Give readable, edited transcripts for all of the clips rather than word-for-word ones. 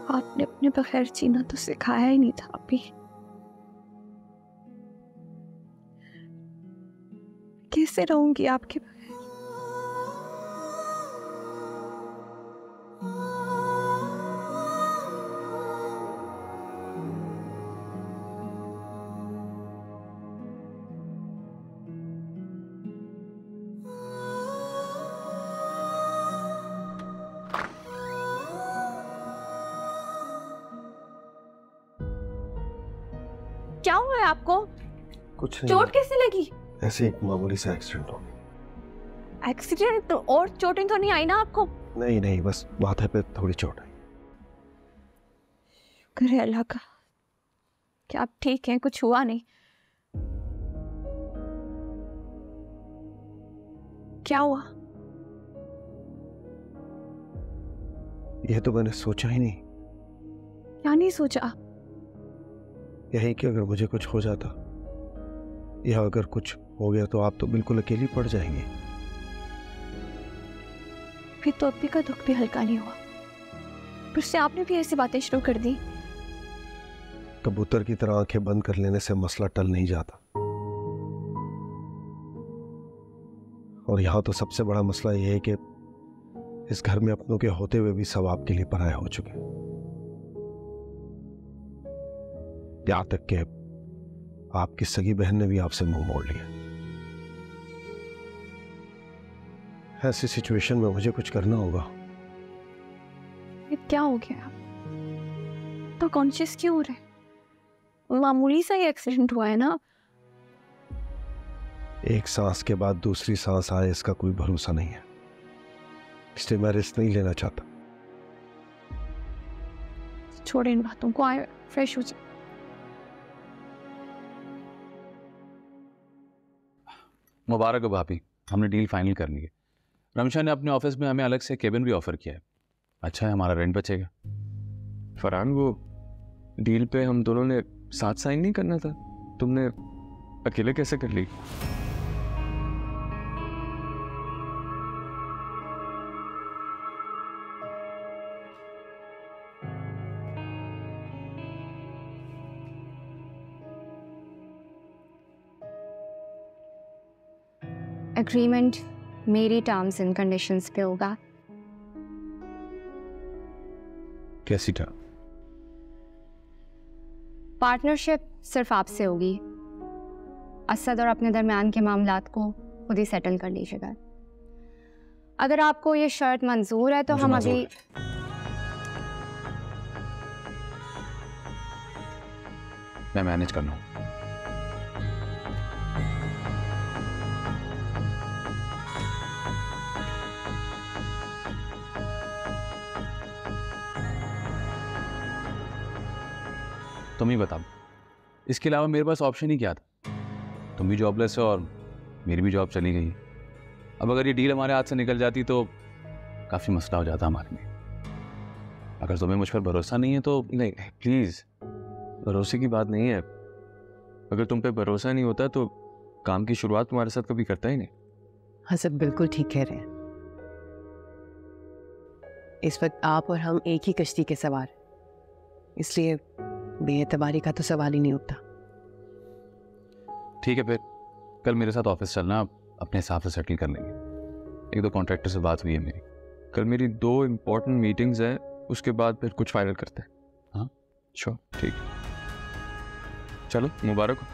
आपने अपने बगैर जीना तो सिखाया ही नहीं था अभी। कैसे रहूंगी आपके बगैर? क्या हुआ है आपको? कुछ नहीं। चोट कैसे लगी? ऐसे एक मामूली सा एक्सीडेंट हो गया। एक्सीडेंट? और चोटें तो नहीं आई ना आपको? नहीं नहीं, बस माथे पे थोड़ी चोट आई। शुक्र है अल्लाह का कि आप ठीक हैं, कुछ हुआ नहीं। क्या हुआ? ये तो मैंने सोचा ही नहीं। क्या नहीं सोचा? यही कि अगर मुझे कुछ हो जाता या अगर कुछ हो गया तो आप तो बिल्कुल अकेली पड़ जाएंगे। फिर तो अब्बी का दुख भी हल्का नहीं हुआ, फिर से आपने भी ऐसी बातें शुरू कर दी। कबूतर की तरह आंखें बंद कर लेने से मसला टल नहीं जाता। और यहां तो सबसे बड़ा मसला यह है कि इस घर में अपनों के होते हुए भी सब आपके लिए पराये हो चुके हैं। यहां तक कि आपकी सगी बहन ने भी आपसे मुंह मोड़ लिया। ऐसी सिचुएशन में मुझे कुछ करना होगा। ये क्या हो गया? तो कॉन्शियस क्यों हो रहे? मामूली सा ही एक्सीडेंट हुआ है ना। एक सांस के बाद दूसरी सांस आए इसका कोई भरोसा नहीं है, इसलिए मैं रिस्क नहीं लेना चाहता। छोड़े इन बातों को, आए फ्रेश हो जाए। मुबारक हो भाभी, हमने डील फाइनल कर ली है। रमशा ने अपने ऑफिस में हमें अलग से केबिन भी ऑफर किया है। अच्छा है, हमारा रेंट बचेगा। फरहान, वो डील पे हम दोनों ने साथ साइन नहीं करना था, तुमने अकेले कैसे कर ली? एग्रीमेंट मेरी टर्म्स एंड कंडीशंस पे होगा। कैसी था? पार्टनरशिप सिर्फ आपसे होगी। असद और अपने दरमियान के मामलात को खुद ही सेटल कर लीजिएगा। अगर आपको ये शर्त मंजूर है तो हम अभी मैं मैनेज कर लूँ। तुम ही बताओ, इसके अलावा मेरे पास ऑप्शन ही क्या था? तुम भी जॉबलेस हो और मेरी भी जॉब चली गई। अब अगर ये डील हमारे हाथ से निकल जाती तो काफ़ी मसला हो जाता हमारे लिए। अगर तुम्हें मुझ पर भरोसा नहीं है तो नहीं प्लीज़, भरोसे की बात नहीं है। अगर तुम पे भरोसा नहीं होता तो काम की शुरुआत तुम्हारे साथ कभी करता ही नहीं। हसन बिल्कुल ठीक कह रहे हैं। इस वक्त आप और हम एक ही कश्ती के सवार, इसलिए बेएतबारी का तो सवाल ही नहीं उठता। ठीक है, फिर कल मेरे साथ ऑफिस चलना, अपने हिसाब से सेटल कर लेंगे। एक दो कॉन्ट्रैक्टर से बात हुई है मेरी। कल मेरी 2 इम्पोर्टेंट मीटिंग्स हैं, उसके बाद फिर कुछ फाइनल करते हैं। हाँ श्योर, ठीक है। चलो, मुबारक हो।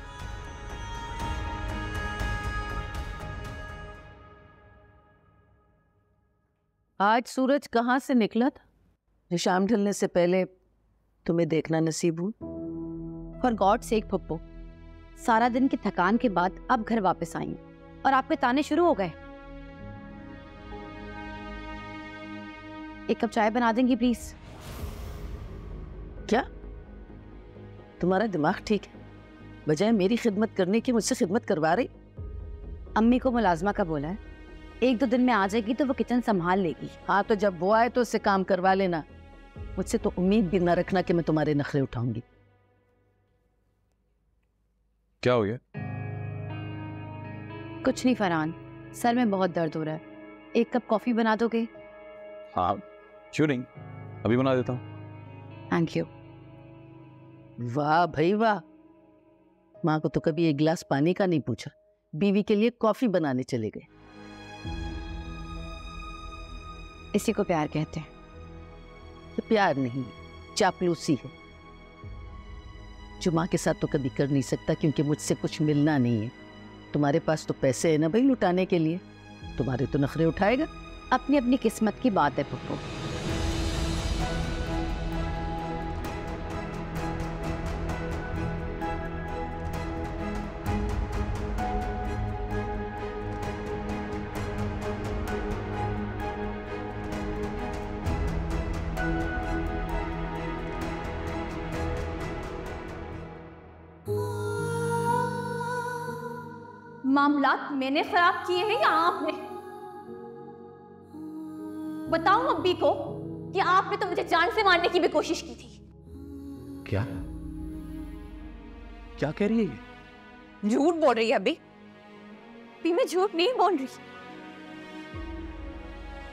आज सूरज कहाँ से निकला था जो शाम ढलने से पहले तुम्हें देखना नसीब हुआ? फॉर गॉड सेक पप्पू, सारा दिन की थकान के बाद अब घर वापस आई और आपके ताने शुरू हो गए। एक कप चाय बना देंगी प्लीज? क्या तुम्हारा दिमाग ठीक है? बजाय मेरी खिदमत करने की मुझसे खिदमत करवा रही। अम्मी को मुलाजमा का बोला है, 1-2 दिन में आ जाएगी तो वो किचन संभाल लेगी। हाँ, तो जब वो आए तो उससे काम करवा लेना। मुझसे तो उम्मीद भी ना रखना कि मैं तुम्हारे नखरे उठाऊंगी। क्या हो गया? कुछ नहीं फरहान, सर में बहुत दर्द हो रहा है। 1 कप कॉफी बना दोगे? हाँ क्यों नहीं, अभी बना देता हूँ। Thank you. वाह भाई वाह, माँ को तो कभी एक गिलास पानी का नहीं पूछा, बीवी के लिए कॉफी बनाने चले गए। इसी को प्यार कहते हैं। तो प्यार नहीं, चापलूसी है, जो माँ के साथ तो कभी कर नहीं सकता क्योंकि मुझसे कुछ मिलना नहीं है। तुम्हारे पास तो पैसे है ना भाई लुटाने के लिए, तुम्हारे तो नखरे उठाएगा। अपनी अपनी किस्मत की बात है पप्पू। मामलात मैंने खराब किए हैं या आपने? बताओ अब्बी को कि आपने तो मुझे जान से मारने की भी कोशिश की थी। क्या क्या कह रही है ये? झूठ बोल रही है अब्बी। मैं झूठ नहीं बोल रही।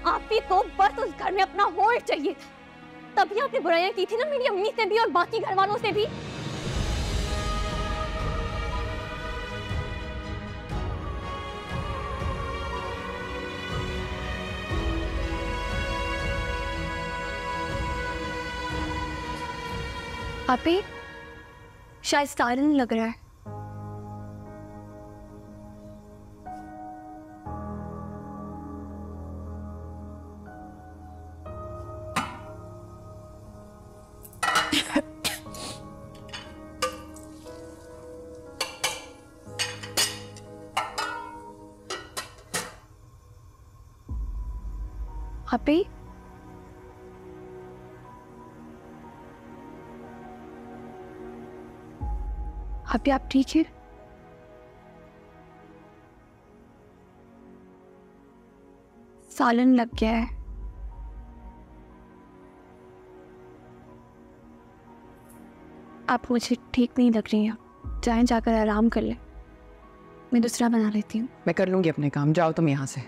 आप ही को बस उस घर में अपना होल्ड चाहिए था, तभी आपने बुराइयां की थी ना मेरी अम्मी से भी और बाकी घर वालों से भी। आपी शायद सायरन लग रहा है। आपी अभी आप ठीक है? सालन लग गया है। आप मुझे ठीक नहीं लग रही हैं, जाएं जाकर आराम कर लें। मैं दूसरा बना लेती हूँ। मैं कर लूंगी अपने काम, जाओ तुम यहाँ से।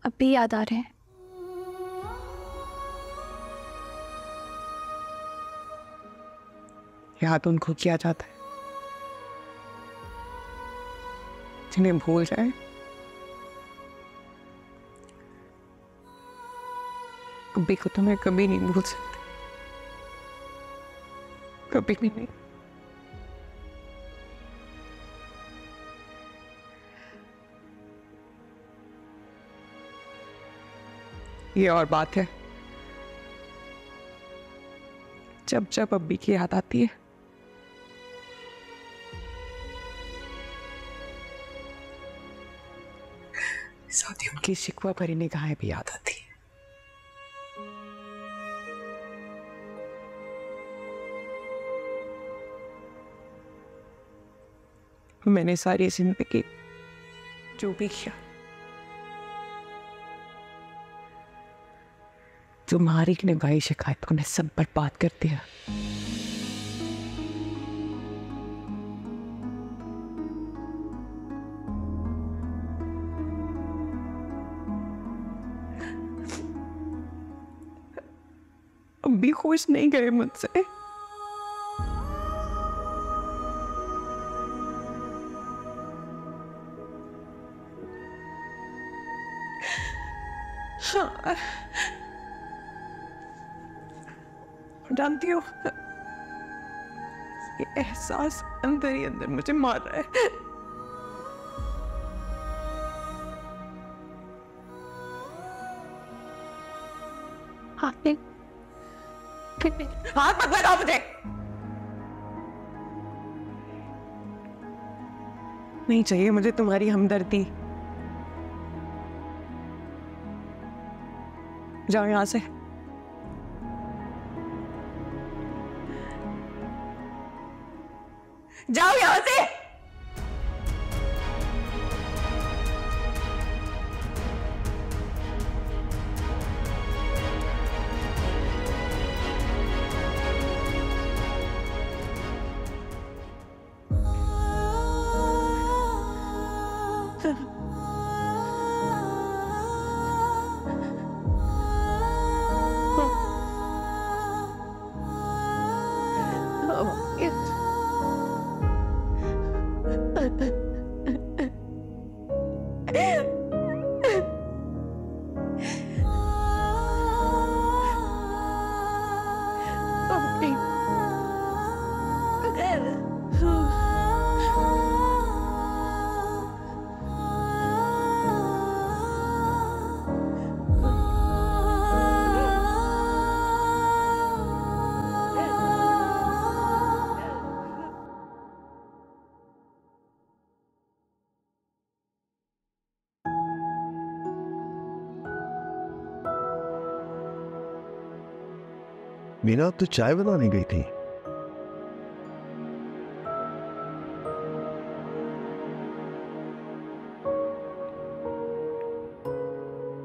अब भी याद आ रहे हैं। याद उनको किया जाता है जिन्हें भूल जाए। अब्बी को तो मैं कभी नहीं भूल सकती, कभी भी नहीं। ये और बात है, जब जब अब्बी की याद आती है साथ ही उनकी शिकवा भरी निगाहें भी याद आती है। मैंने सारी जिंदगी जो भी किया तुम्हारी निभाई शिकायतों ने सब बर्बाद कर दिया। अभी खुश नहीं गए मुझसे। हाँ, जानती हो ये एहसास अंदर ही अंदर मुझे मार रहा है। हाथ मत लगाओ मुझे। नहीं चाहिए मुझे तुम्हारी हमदर्दी। जाओ यहां से। जाओ यहां से। मीना, अब तो चाय बनाने गई थी।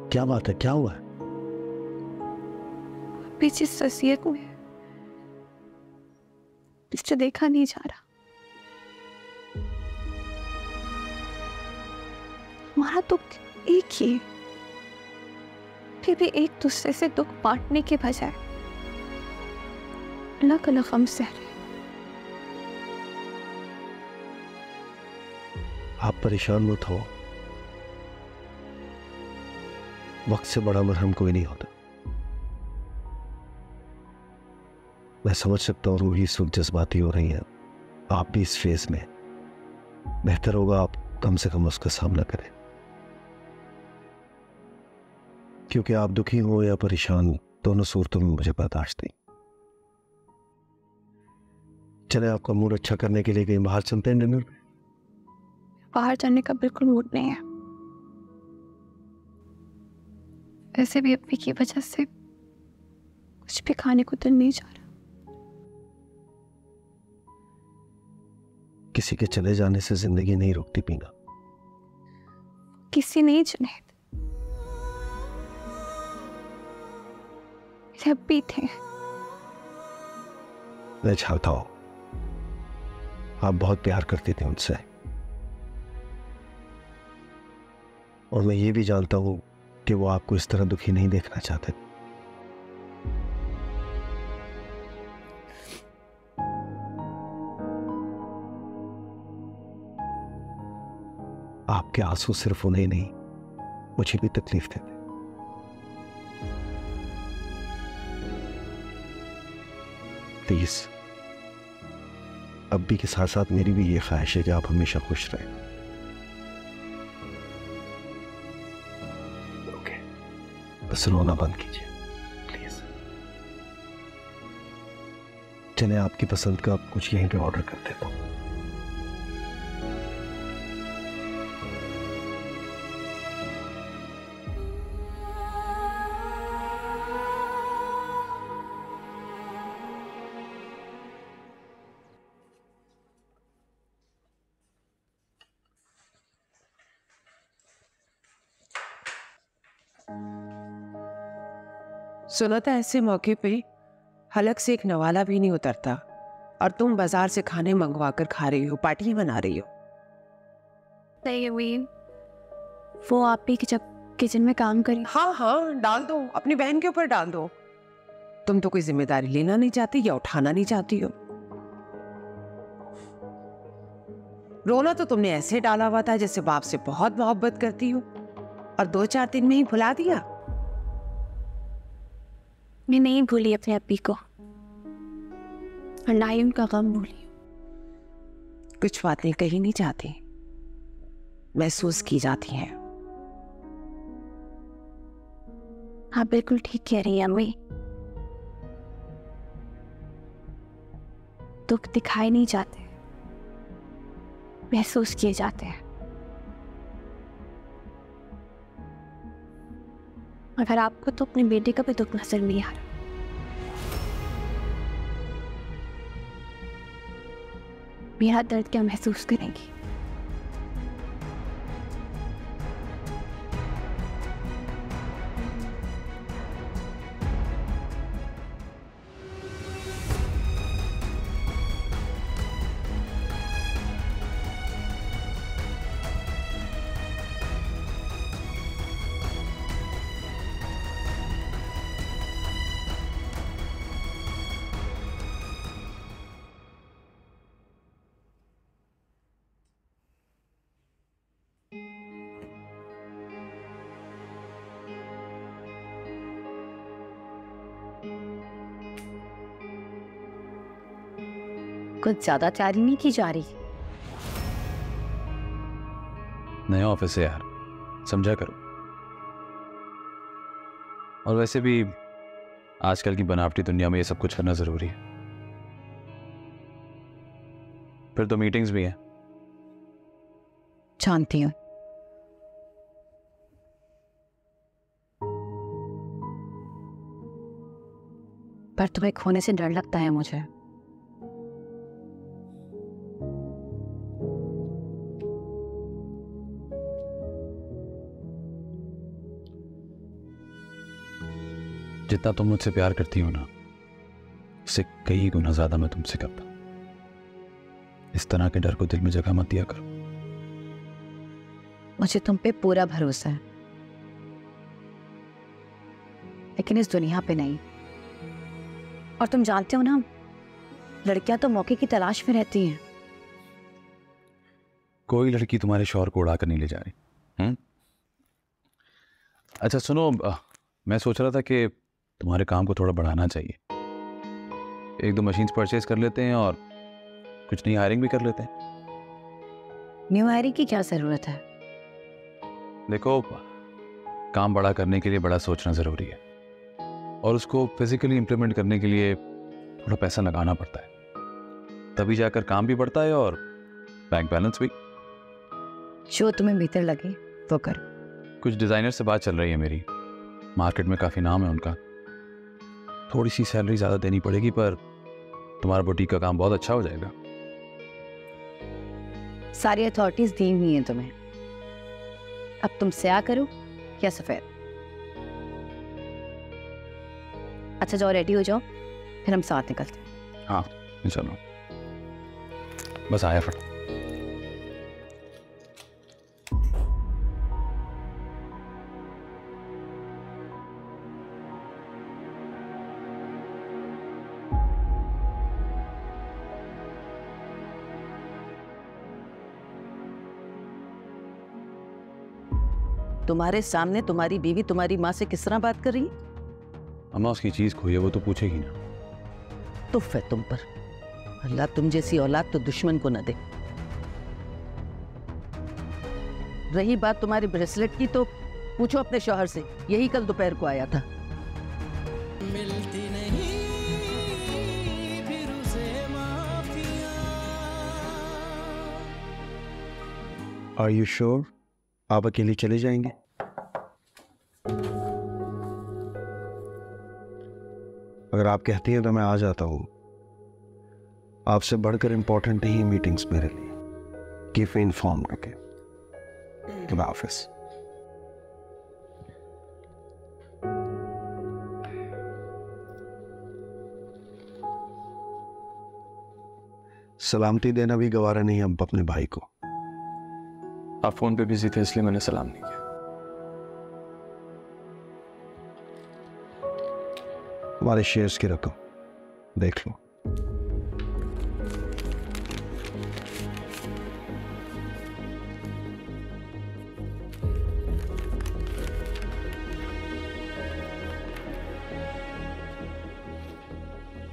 क्या बात है, क्या हुआ है? पीछे ससियत में इससे देखा नहीं जा रहा। हमारा दुख एक ही है, फिर भी एक दूसरे से दुख बांटने के बजाय अलग अलग गम सह रहे। आप परेशान मत हो, वक्त से बड़ा मरहम कोई नहीं होता। मैं समझ सकता हूँ रूही इस वक्त जज्बाती हो रही है, आप भी इस फेज में। बेहतर होगा आप कम से कम उसका सामना करें, क्योंकि आप दुखी हो या परेशान, दोनों सूरतों में मुझे बर्दाश्त नहीं। चले, आपका मूड अच्छा करने के लिए कहीं बाहर चलते हैं डिनर पे। बाहर जाने का बिल्कुल मूड नहीं है। ऐसे भी अप्पी की वजह से कुछ भी खाने को दिल नहीं जा रहा। किसी के चले जाने से जिंदगी नहीं रुकती पीना। किसी नहीं जुनैद, मेरे अब्बी थे। मैं चाहता हूं, आप बहुत प्यार करती थी उनसे, और मैं ये भी जानता हूं कि वो आपको इस तरह दुखी नहीं देखना चाहते। आपके आंसू सिर्फ उन्हें नहीं, मुझे भी तकलीफ देते। प्लीज, अब्बी के साथ साथ मेरी भी ये ख्वाहिश है कि आप हमेशा खुश रहें। ओके, बस रोना बंद कीजिए प्लीज। चले, आपकी पसंद का कुछ यहीं पे ऑर्डर कर देता हूं। सुना था ऐसे मौके पे हलक से एक नवाला भी नहीं उतरता, और तुम बाजार से खाने मंगवा कर खा रही हो, पार्टी बना रही हो। नहीं वीन, वो आप ही जब किचन में काम करी। हाँ हाँ, डाल दो, अपनी बहन के ऊपर डाल दो। तुम तो कोई जिम्मेदारी लेना नहीं चाहती या उठाना नहीं चाहती हो। रोना तो तुमने ऐसे डाला हुआ था जैसे बाप से बहुत मोहब्बत करती हो, और 2-4 दिन में ही भुला दिया। मैं नहीं भूली अपने अब्बी को, और ना ही उनका गम भूली। कुछ बातें कही नहीं जाती, महसूस की जाती हैं। आप बिल्कुल ठीक कह रही हैं अम्मी। दुख दिखाए नहीं जाते, महसूस किए जाते हैं। अगर आपको तो अपने बेटे का भी दुख नजर नहीं आ रहा। मेरा दर्द क्या महसूस करेंगी? कुछ ज्यादा तैयारी नहीं की जा रही? नया ऑफिस है यार, समझा करो। और वैसे भी आजकल की बनावटी दुनिया में ये सब कुछ करना जरूरी है। फिर तो मीटिंग्स भी हैं। जानती हूँ। पर तुम्हें खोने से डर लगता है मुझे। जितना तुम मुझसे प्यार करती हो ना, उससे कई गुना ज्यादा मैं तुमसे करता। इस तरह के डर को दिल में जगह मत दिया करो। मुझे तुम पे पूरा भरोसा है, लेकिन इस दुनिया पे नहीं। और तुम जानते हो ना, लड़कियां तो मौके की तलाश में रहती हैं। कोई लड़की तुम्हारे शौहर को उड़ा कर नहीं ले जा रही। अच्छा सुनो, मैं सोच रहा था कि तुम्हारे काम को थोड़ा बढ़ाना चाहिए। 1-2 मशीन्स परचेज कर लेते हैं और कुछ नई हायरिंग भी कर लेते हैं। न्यू हायरिंग की क्या जरूरत है? देखो, काम बड़ा करने के लिए बड़ा सोचना जरूरी है, और उसको फिजिकली इम्प्लीमेंट करने के लिए थोड़ा पैसा लगाना पड़ता है। तभी जाकर काम भी बढ़ता है और बैंक बैलेंस भी। जो तुम्हें बेहतर लगे वो कर। कुछ डिजाइनर से बात चल रही है मेरी, मार्केट में काफी नाम है उनका। थोड़ी सी सैलरी ज्यादा देनी पड़ेगी, पर तुम्हारा बुटीक का काम बहुत अच्छा हो जाएगा। सारी अथॉरिटीज दी हुई हैं तुम्हें, अब तुम स्याह करो या सफेद। अच्छा जाओ, रेडी हो जाओ, फिर हम साथ निकलते हैं। हाँ चलो, बस आया फट। तुम्हारे सामने तुम्हारी बीवी तुम्हारी माँ से किस तरह बात कर रही है? अम्मा, उसकी चीज खोई है, वो तो पूछेगी ना। तुफ है तुम पर। अल्लाह तुम जैसी औलाद तो दुश्मन को न दे। रही बात तुम्हारे ब्रेसलेट की, तो पूछो अपने शौहर से, यही कल दोपहर को आया था। मिलती नहीं फिर उसे माफिया। आर यू श्योर आप अकेली चले जाएंगे? अगर आप कहती हैं तो मैं आ जाता हूं। आपसे बढ़कर इंपॉर्टेंट नहीं मीटिंग्स मेरे लिए। Keep me informed, okay? Good office. सलामती देना भी गवारा नहीं अब अपने भाई को। आप फोन पे बिजी थे इसलिए मैंने सलाम नहीं किया। हमारे शेयर्स की रकम देख लो।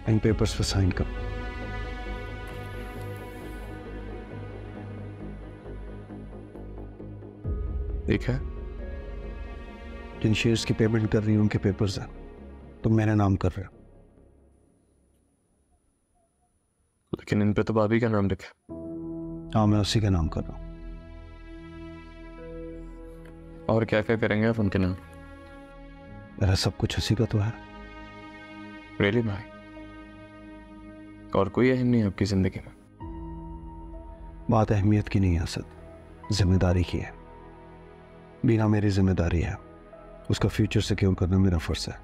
इन पेपर्स पर साइन कर। ठीक है, जिन शेयर्स की पेमेंट कर रही हूं उनके पेपर्स हैं, तुम मेरा नाम कर रहे हो। लेकिन इन पे तो भाभी का नाम लिखा। हाँ, मैं उसी का नाम कर रहा हूं। और क्या क्या करेंगे आप उनके नाम? मेरा सब कुछ उसी का तो है। रियली भाई? और कोई अहम नहीं है आपकी जिंदगी में? बात अहमियत की नहीं है असद, जिम्मेदारी की है। बीना मेरी जिम्मेदारी है, उसका फ्यूचर सिक्योर करना मेरा फर्ज है।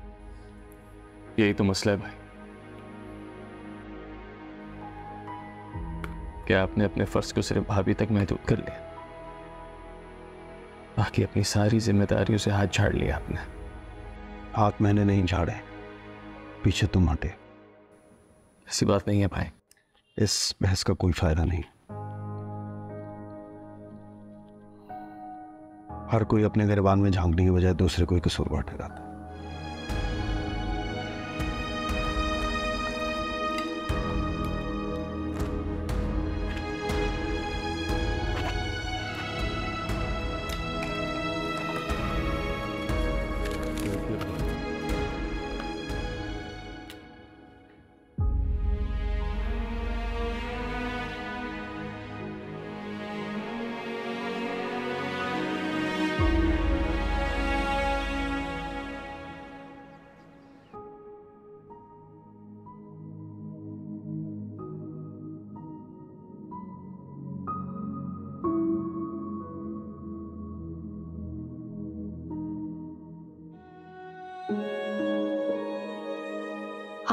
यही तो मसला है भाई। क्या आपने अपने फर्ज को सिर्फ भाभी तक महदूद कर लिया? बाकी अपनी सारी जिम्मेदारियों से हाथ झाड़ लिया आपने। हाथ मैंने नहीं झाड़े, पीछे तुम हटे। ऐसी बात नहीं है भाई। इस बहस का कोई फायदा नहीं। हर कोई अपने गिरबान में झांकने की बजाय दूसरे कोई कसूरवार ठहराता है।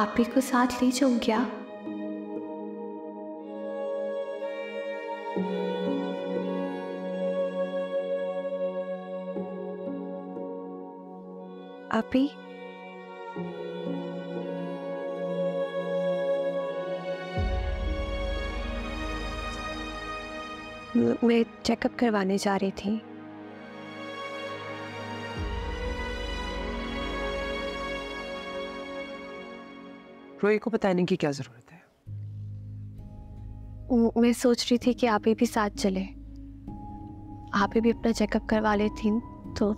आपी को साथ ले जाऊं क्या? आपी, मैं चेकअप करवाने जा रही थी। रोई को बताने की क्या जरूरत है? मैं सोच रही थी कि आप भी साथ चले, आप भी अपना चेकअप करवा लेती तो।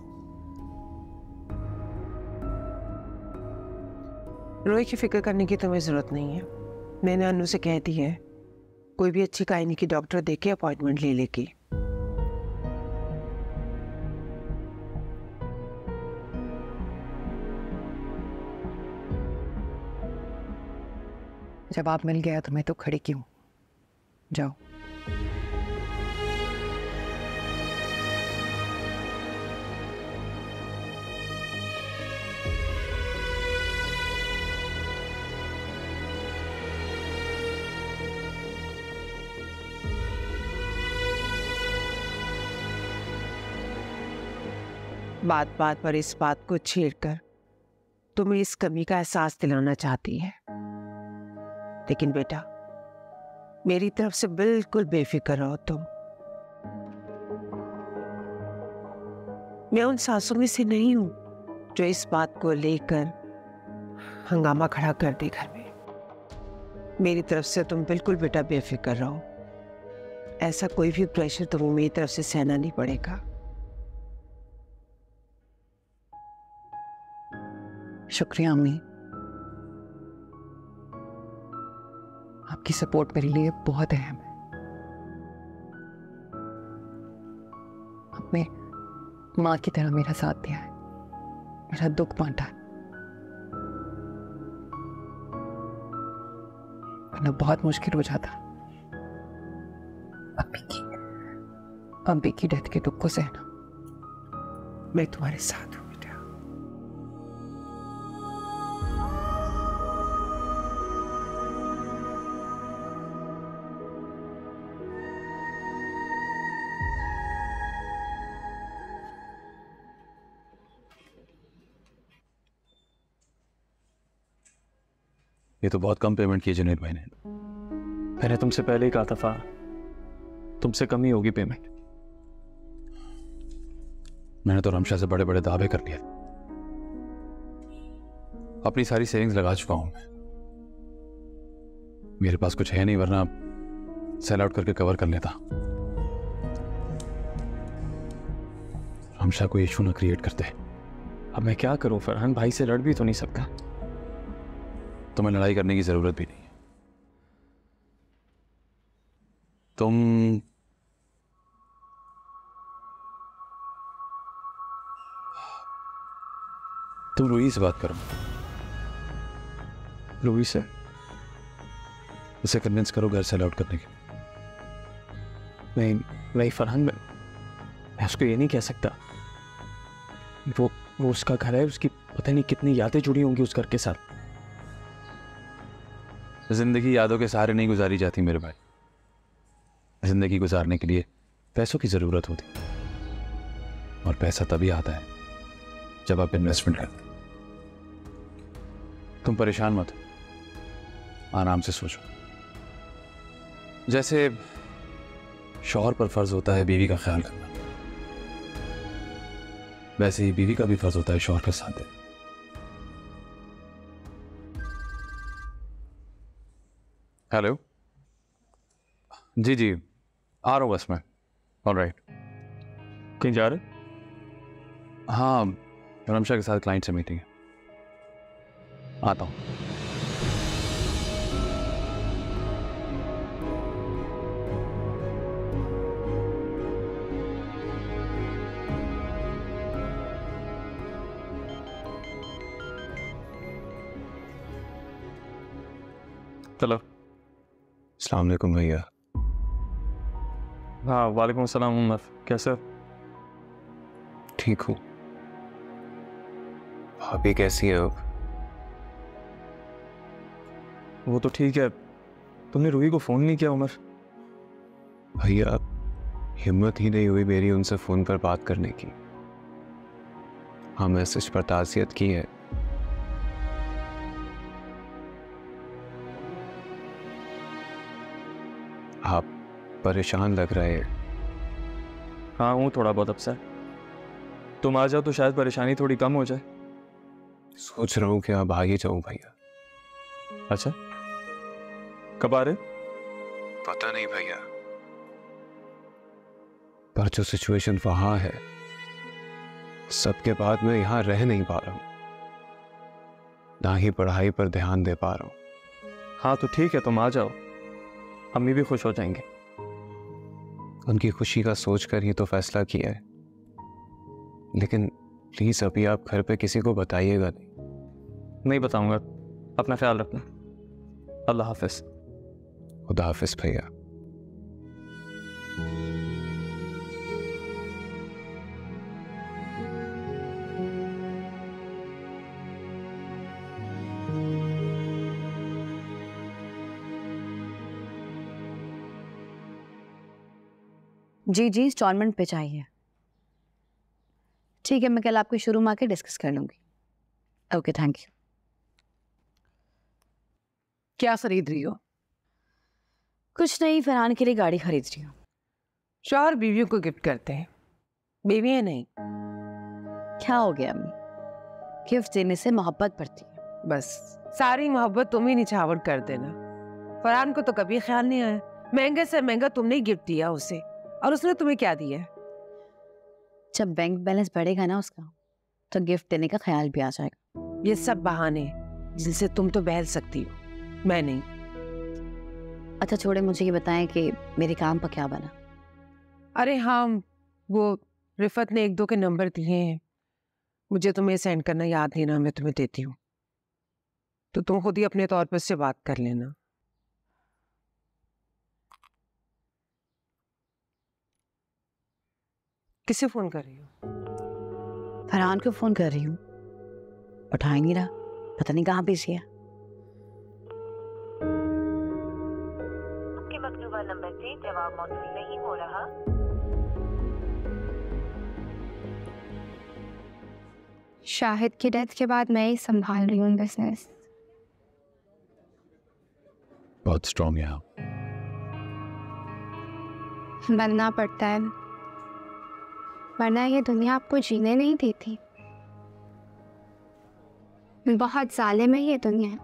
रोई की फिक्र करने की तुम्हें जरूरत नहीं है। मैंने अनु से कह दी है, कोई भी अच्छी कायनी की डॉक्टर देके अपॉइंटमेंट ले लेगी। जब आप मिल गया तो मैं तो खड़ी क्यों? जाओ। बात बात पर इस बात को छेड़कर तुम्हें इस कमी का एहसास दिलाना चाहती है, लेकिन बेटा मेरी तरफ से बिल्कुल बेफिक्र रहो तुम। मैं उन सासों में से नहीं हूं जो इस बात को लेकर हंगामा खड़ा कर दे घर में। मेरी तरफ से तुम बिल्कुल बेटा बेफिक्र रहो। ऐसा कोई भी प्रेशर तुम्हें मेरी तरफ से सहना नहीं पड़ेगा। शुक्रिया अम्मी, आपकी सपोर्ट मेरे लिए बहुत अहम है। आपने माँ की तरह मेरा साथ दिया है, मेरा दुख बांटा है, वरना बहुत मुश्किल हो जाता अम्मी की डेथ के दुख को सहना। मैं तुम्हारे साथ हूं। ये तो बहुत कम पेमेंट की जुनैद भाई ने। मैंने तुमसे पहले ही कहा था फा, तुमसे कम ही होगी पेमेंट। मैंने तो रमशा से बड़े बड़े दावे कर लिए। अपनी सारी सेविंग्स लगा चुका हूं मैं। मेरे पास कुछ है नहीं, वरना सेल आउट करके कवर कर लेता। रमशा को इशू ना क्रिएट करते। अब मैं क्या करूं फरहान, भाई से लड़ भी तो नहीं सकता। तुम्हें लड़ाई करने की जरूरत भी नहीं है। तुम रूही से बात करो। रूही से? उसे कन्विंस करो घर से आउट करने के। नहीं फरहान, मैं उसको ये नहीं कह सकता। वो उसका घर है, उसकी पता नहीं कितनी यादें जुड़ी होंगी उस घर के साथ। जिंदगी यादों के सहारे नहीं गुजारी जाती मेरे भाई। जिंदगी गुजारने के लिए पैसों की जरूरत होती, और पैसा तभी आता है जब आप इन्वेस्टमेंट करते। तुम परेशान मत हो, आराम से सोचो। जैसे शौहर पर फर्ज होता है बीवी का ख्याल करना, वैसे ही बीवी का भी फर्ज होता है शौहर का साथ देना। हेलो, जी जी आ रहा हूँ बस मैं। ऑलराइट। कहीं जा रहे? हाँ, रमशा के साथ क्लाइंट से मीटिंग है, आता हूँ। चलो। अस्सलाम वालेकुम भैया। हाँ वालेकुम सलाम उमर, कैसे हो? ठीक हूँ। भाभी कैसी है अब? वो तो ठीक है, तुमने रूही को फ़ोन नहीं किया उमर? भैया हिम्मत ही नहीं हुई मेरी उनसे फ़ोन पर बात करने की। हाँ, मैसेज पर ताज़ियत की है। आप परेशान लग रहे हैं। हाँ हूँ थोड़ा बहुत अपसेट। तुम आ जाओ तो शायद परेशानी थोड़ी कम हो जाए। सोच रहा हूँ कि अब आ ही जाऊँ भैया। अच्छा, कब आ रहे? पता नहीं भैया, पर जो सिचुएशन वहां है, सबके बाद मैं यहां रह नहीं पा रहा हूं, ना ही पढ़ाई पर ध्यान दे पा रहा हूं। हाँ तो ठीक है, तुम आ जाओ, अम्मी भी खुश हो जाएंगे। उनकी खुशी का सोचकर ही तो फैसला किया है, लेकिन प्लीज अभी आप घर पे किसी को बताइएगा नहीं। नहीं बताऊंगा, अपना ख्याल रखना। अल्लाह हाफिज। खुदा हाफिज भैया। जी जी, इंस्टॉलमेंट पे चाहिए। ठीक है, मैं कल आपके शोरूम आके डिस्कस कर लूंगी। Okay, thank you. क्या खरीद रही हो? कुछ नहीं, फरहान के लिए गाड़ी खरीद रही हूँ। शौहर बीवियों को गिफ्ट करते हैं, बीवियां नहीं। क्या हो गया अम्मी? गिफ्ट देने से मोहब्बत बढ़ती है। बस सारी मोहब्बत तुम ही निछावर कर देना। फरहान को तो कभी ख्याल नहीं आया, महंगे से महंगा तुमने ही गिफ्ट दिया उसे, और उसने तुम्हें क्या दिया? जब बैंक बैलेंस बढ़ेगा ना उसका, तो गिफ्ट देने का ख्याल भी आ जाएगा। ये सब बहाने जिनसे तुम तो बहल सकती हो, मैं नहीं। अच्छा छोड़े, मुझे ये बताएं कि मेरे काम पर क्या बना? अरे हाँ, वो रिफत ने 1-2 के नंबर दिए हैं, मुझे तुम्हें सेंड करना याद नहीं ना, मैं तुम्हें देती हूँ, तो तुम खुद ही अपने तौर पर उससे बात कर लेना। किसे फोन कर रही हो? फरहान को फोन कर रही हूँ, उठा ही नहीं रहा, पता नहीं कहाँ बिजी है। आपके मकरूबा नंबर से जवाब मौसूल नहीं हो रहा। शाहिद की डेथ के बाद मैं ही संभाल रही हूँ बिजनेस। बहुत स्ट्रॉन्ग है आप। बनना पड़ता है, वरना ये दुनिया आपको जीने नहीं देती। बहुत जालिम है ये दुनिया,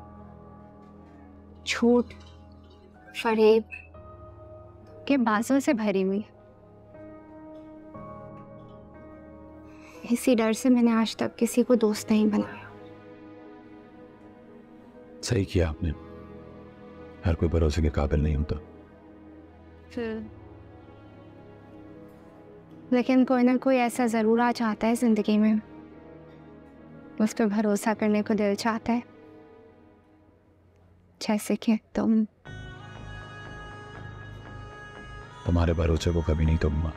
झूठ फरेब के बाजों से भरी हुई। इसी डर से मैंने आज तक किसी को दोस्त नहीं बनाया। सही किया आपने, हर कोई भरोसे के काबिल नहीं होता। लेकिन कोई ना कोई ऐसा ज़रूर आ जाता है ज़िंदगी में, उस पर भरोसा करने को दिल चाहता है, जैसे कि तुम। तुम्हारे भरोसे को कभी नहीं तोड़ूंगा।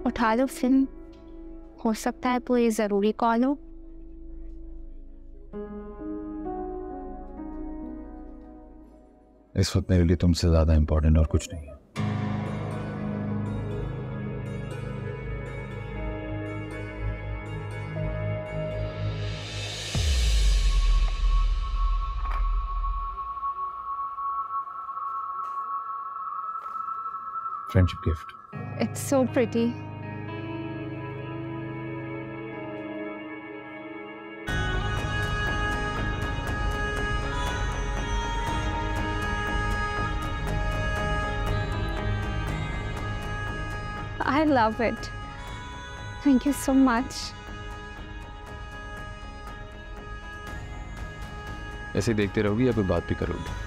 उठा लो फिल्म, हो सकता है कोई ज़रूरी कॉल हो। इस वक्त मेरे लिए तुमसे ज्यादा इंपॉर्टेंट और कुछ नहीं है। Friendship gift. It's so pretty. I love it. Thank you so much. ऐसे देखते रहोगी या कोई बात भी करोगी?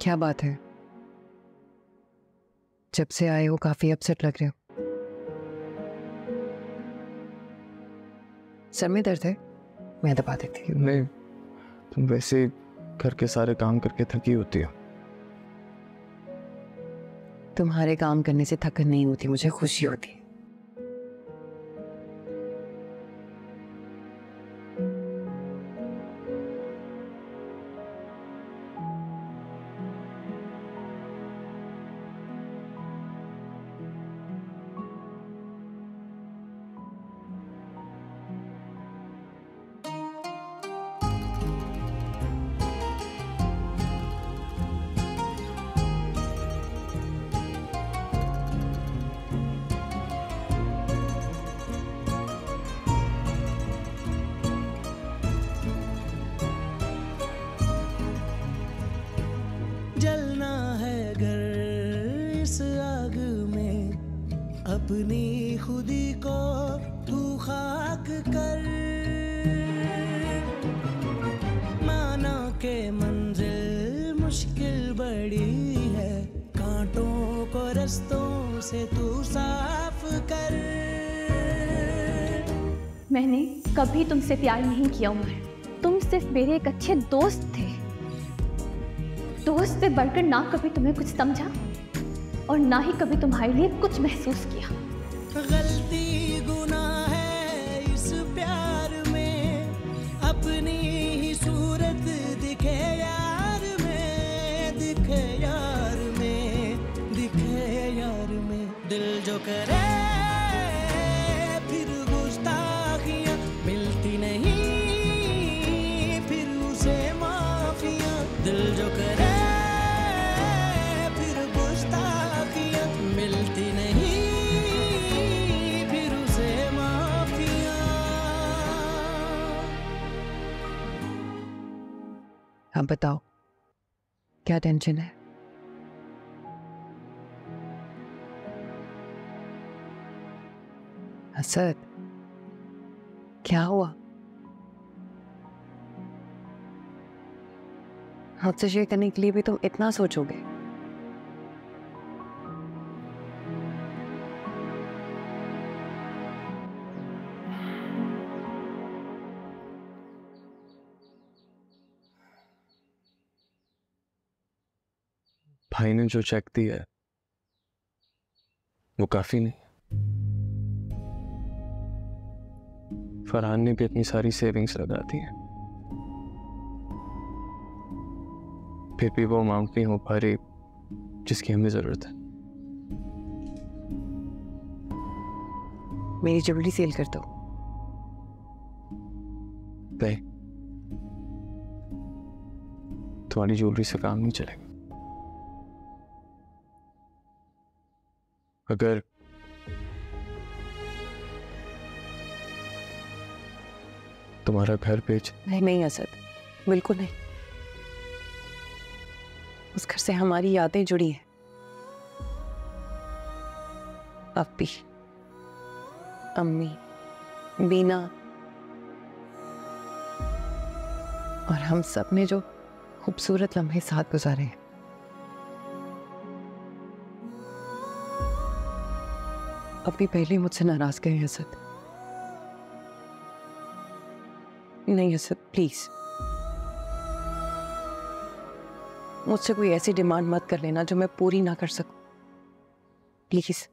क्या बात है? जब से आए हो काफी अपसेट लग रहे हो। सर में दर्द है? मैं दबा देती हूँ। नहीं, तुम वैसे घर के सारे काम करके थकी होती हो। तुम्हारे काम करने से थकन नहीं होती, मुझे खुशी होती है। जलना है घर इस आग में, अपनी खुदी को तू खाक कर। माना के मंजिल मुश्किल बड़ी है, कांटों को रस्तों से तू साफ कर। मैंने कभी तुमसे प्यार नहीं किया उमर, तुम सिर्फ मेरे एक अच्छे दोस्त थे। दोस्त से बढ़कर ना कभी तुम्हें कुछ समझा और ना ही कभी तुम्हारे लिए कुछ महसूस किया। गलती गुनाह है इस प्यार में, अपनी ही सूरत दिखे यार में, दिखे यार में, दिखे यार में। दिल जो करे फिर गुस्ताखियां मिलती नहीं, फिर उसे माफियां। दिल जो करे फिर गुस्ताखियां मिलती नहीं, फिर उसे माफियां। अब बताओ क्या टेंशन है? असद, क्या हुआ? मुझसे शेयर करने के लिए भी तुम इतना सोचोगे? भाई ने जो चेक दिया है वो काफी नहीं। फरहान ने भी अपनी सारी सेविंग्स लगा दी है, फिर भी वो अमाउंट नहीं हो पा रही जिसकी हमें जरूरत है। मेरी ज्वेलरी सेल कर दो। नहीं, तुम्हारी ज्वेलरी से काम नहीं चलेगा। अगर तुम्हारा घर बेच। नहीं नहीं असद, बिल्कुल नहीं। उस घर से हमारी यादें जुड़ी हैं। अपी, अम्मी, बीना और हम सब ने जो खूबसूरत लम्हे साथ गुजारे हैं। अभी पहले मुझसे नाराज गए हैं असद। नहीं असद, प्लीज मुझसे कोई ऐसी डिमांड मत कर लेना जो मैं पूरी ना कर सकूं, प्लीज।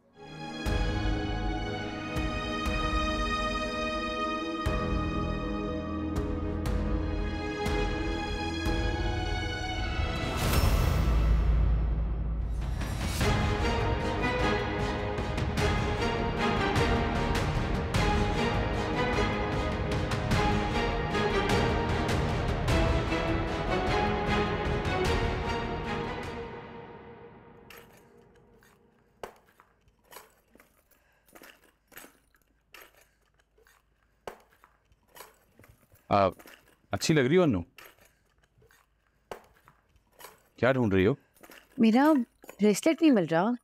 अच्छी लग रही हो अन्नू। क्या ढूंढ रही हो? मेरा ब्रेसलेट नहीं मिल रहा।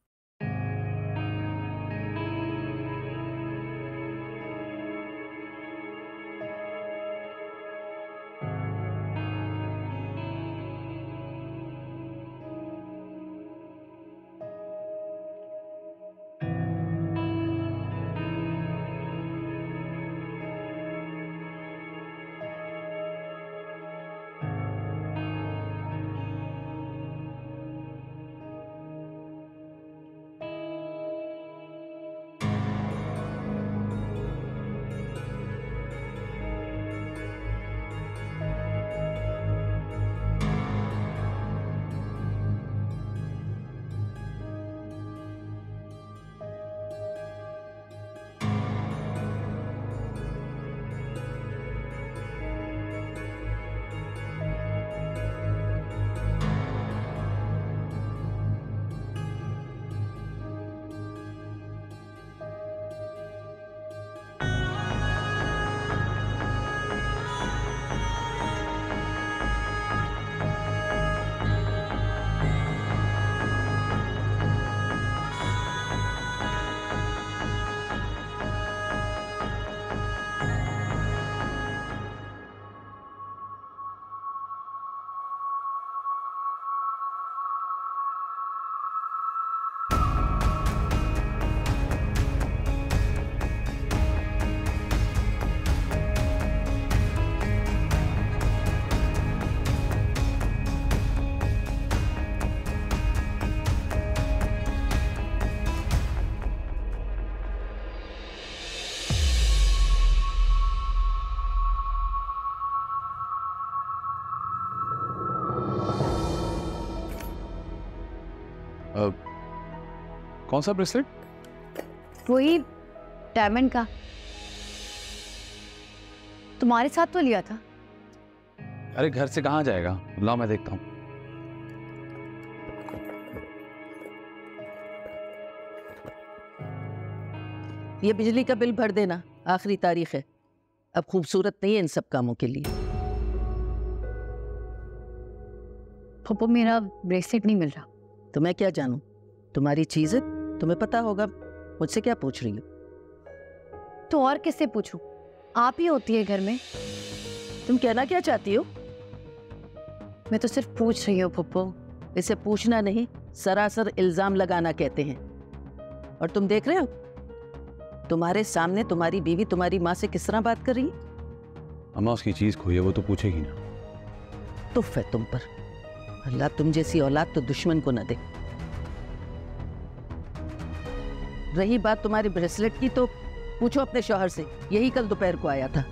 कौन सा ब्रेसलेट? वही डायमंड का, तुम्हारे साथ तो लिया था। अरे घर से कहाँ जाएगा, लाओ मैं देखता हूँ। ये बिजली का बिल भर देना, आखिरी तारीख है। अब खूबसूरत नहीं है इन सब कामों के लिए। पप्पू मेरा ब्रेसलेट नहीं मिल रहा। तो मैं क्या जानूं, तुम्हारी चीज है, तुम्हें पता होगा, मुझसे क्या पूछ रही हो? तो और किससे पूछूं? आप ही होती है घर में। तुम कहना क्या चाहती हो? मैं तो सिर्फ पूछ रही हूँ पप्पू। इसे पूछना नहीं, सरासर इल्जाम लगाना कहते हैं। और तुम देख रहे हो तुम्हारे सामने तुम्हारी बीवी तुम्हारी माँ से किस तरह बात कर रही है। अम्मा उसकी चीज खोई है, वो तो पूछेगी ना। तुफ है तुम पर, अल्लाह तुम जैसी औलाद तो दुश्मन को न दे। रही बात तुम्हारी ब्रेसलेट की, तो पूछो अपने शौहर से, यही कल दोपहर को आया था।